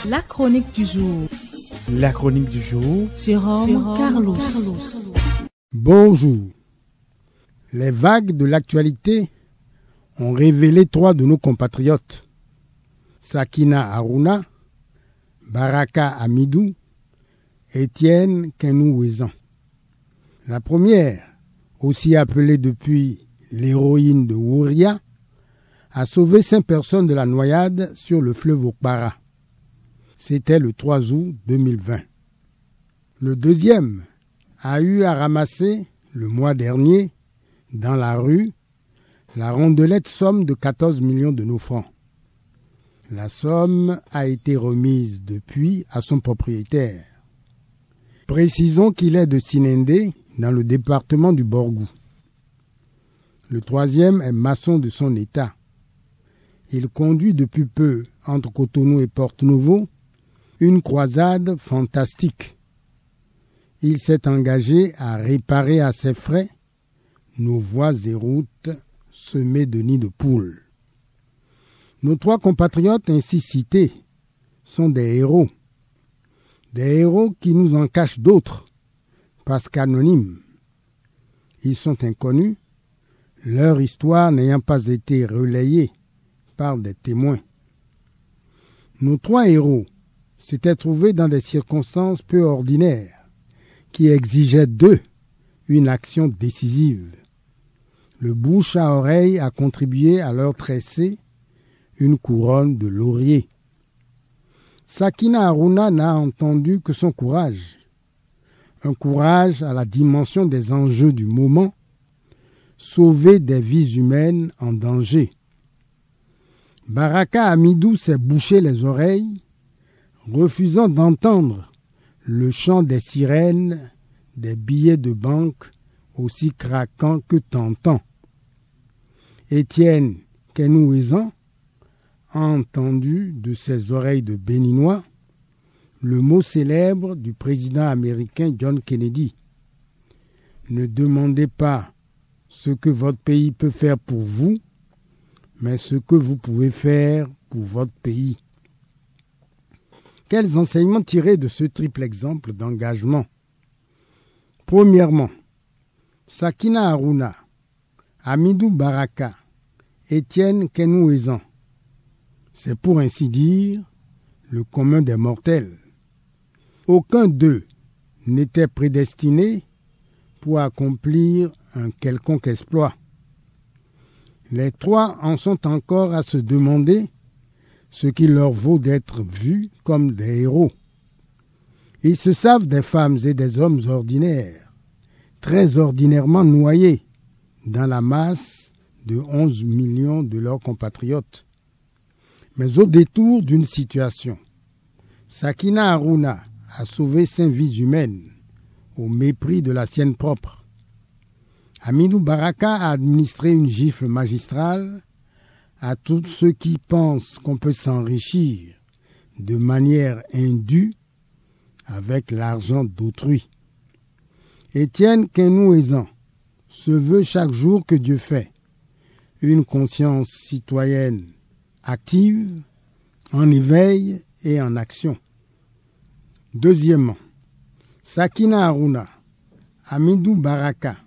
La chronique du jour. La chronique du jour. Jérôme Carlos. Bonjour. Les vagues de l'actualité ont révélé 3 de nos compatriotes. Sakina Harouna, Baraka Hamidou, Étienne Kenou-Ouezan. La première, aussi appelée depuis l'héroïne de Ouria, a sauvé 5 personnes de la noyade sur le fleuve Okpara. C'était le 3 août 2020. Le deuxième a eu à ramasser, le mois dernier, dans la rue, la rondelette somme de 14 millions de nos francs. La somme a été remise depuis à son propriétaire. Précisons qu'il est de Sinendé, dans le département du Borgou. Le troisième est maçon de son état. Il conduit depuis peu, entre Cotonou et Porto-Novo, une croisade fantastique. Il s'est engagé à réparer à ses frais nos voies et routes semées de nids de poules. Nos 3 compatriotes ainsi cités sont des héros. Des héros qui nous en cachent d'autres, parce qu'anonymes. Ils sont inconnus, leur histoire n'ayant pas été relayée par des témoins. Nos 3 héros s'étaient trouvés dans des circonstances peu ordinaires qui exigeaient d'eux une action décisive. Le bouche à oreille a contribué à leur tresser une couronne de laurier. Sakina Harouna n'a entendu que son courage. Un courage à la dimension des enjeux du moment, sauver des vies humaines en danger. Baraka Hamidou s'est bouché les oreilles, refusant d'entendre le chant des sirènes, des billets de banque aussi craquants que tentants. Étienne Kenou-Ouezan a entendu de ses oreilles de béninois le mot célèbre du président américain John Kennedy. Ne demandez pas ce que votre pays peut faire pour vous, mais ce que vous pouvez faire pour votre pays. Quels enseignements tirer de ce triple exemple d'engagement? Premièrement, Sakina Harouna, Hamidou Baraka, Étienne Kenou-Ouezan. C'est pour ainsi dire le commun des mortels. Aucun d'eux n'était prédestiné pour accomplir un quelconque exploit. Les 3 en sont encore à se demander ce qui leur vaut d'être vus comme des héros. Ils se savent des femmes et des hommes ordinaires, très ordinairement noyés dans la masse de 11 millions de leurs compatriotes. Mais au détour d'une situation, Sakina Harouna a sauvé 5 vies humaines au mépris de la sienne propre. Hamidou Baraka a administré une gifle magistrale à tous ceux qui pensent qu'on peut s'enrichir de manière indue avec l'argent d'autrui. Étienne Kenou-Ouezan se veut chaque jour que Dieu fait une conscience citoyenne active, en éveil et en action. Deuxièmement, Sakina Harouna, Hamidou Baraka,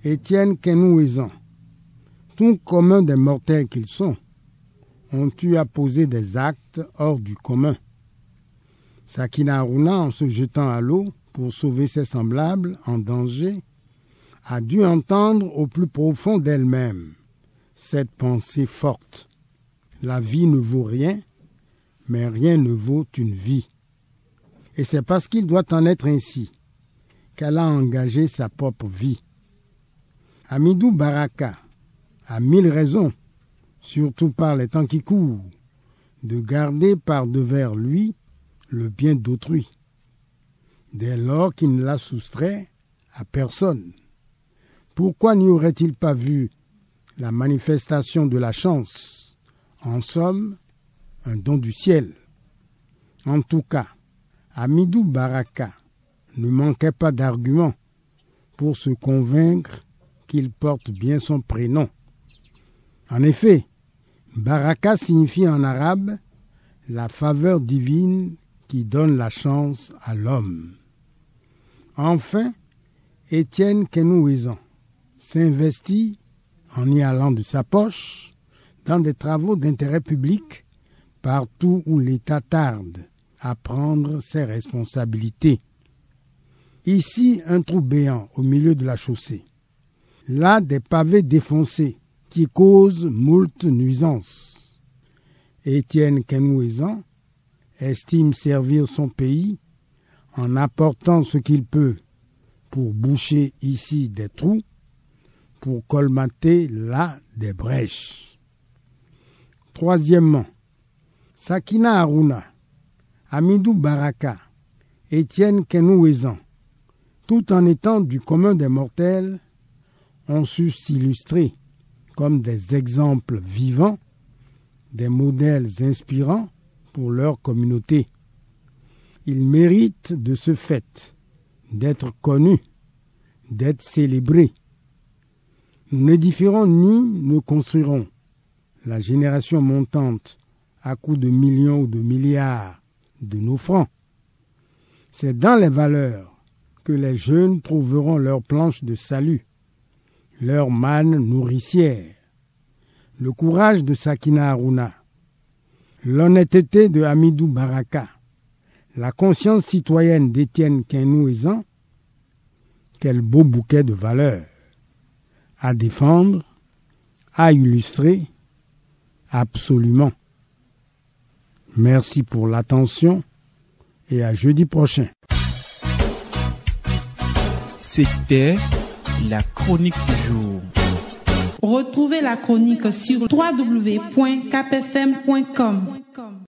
Étienne Kenou-Ouezan, tout commun des mortels qu'ils sont, ont eu à poser des actes hors du commun. Sakina Harouna, en se jetant à l'eau pour sauver ses semblables en danger, a dû entendre au plus profond d'elle-même cette pensée forte. La vie ne vaut rien, mais rien ne vaut une vie. Et c'est parce qu'il doit en être ainsi qu'elle a engagé sa propre vie. Hamidou Baraka a 1000 raisons, surtout par les temps qui courent, de garder par devers lui le bien d'autrui, dès lors qu'il ne l'a soustrait à personne. Pourquoi n'y aurait-il pas vu la manifestation de la chance, en somme, un don du ciel? En tout cas, Hamidou Baraka ne manquait pas d'arguments pour se convaincre qu'il porte bien son prénom. En effet, Baraka signifie en arabe la faveur divine qui donne la chance à l'homme. Enfin, Étienne Kenouezan s'investit, en y allant de sa poche, dans des travaux d'intérêt public partout où l'État tarde à prendre ses responsabilités. Ici, un trou béant au milieu de la chaussée. Là, des pavés défoncés qui causent moult nuisances. Étienne Kenouezan estime servir son pays en apportant ce qu'il peut pour boucher ici des trous, pour colmater là des brèches. Troisièmement, Sakina Aruna, Hamidou Baraka, Étienne Kenouezan, tout en étant du commun des mortels, ont su s'illustrer comme des exemples vivants, des modèles inspirants pour leur communauté. Ils méritent de ce fait d'être connus, d'être célébrés. Nous n'édifierons ni ne construirons la génération montante à coups de millions ou de milliards de nos francs. C'est dans les valeurs que les jeunes trouveront leur planche de salut, leur manne nourricière. Le courage de Sakina Aruna, l'honnêteté de Hamidou Baraka, la conscience citoyenne d'Étienne Kenouezan, quel beau bouquet de valeurs à défendre, à illustrer, absolument. Merci pour l'attention et à jeudi prochain. C'était la chronique du jour. Retrouvez la chronique sur www.capfm.com.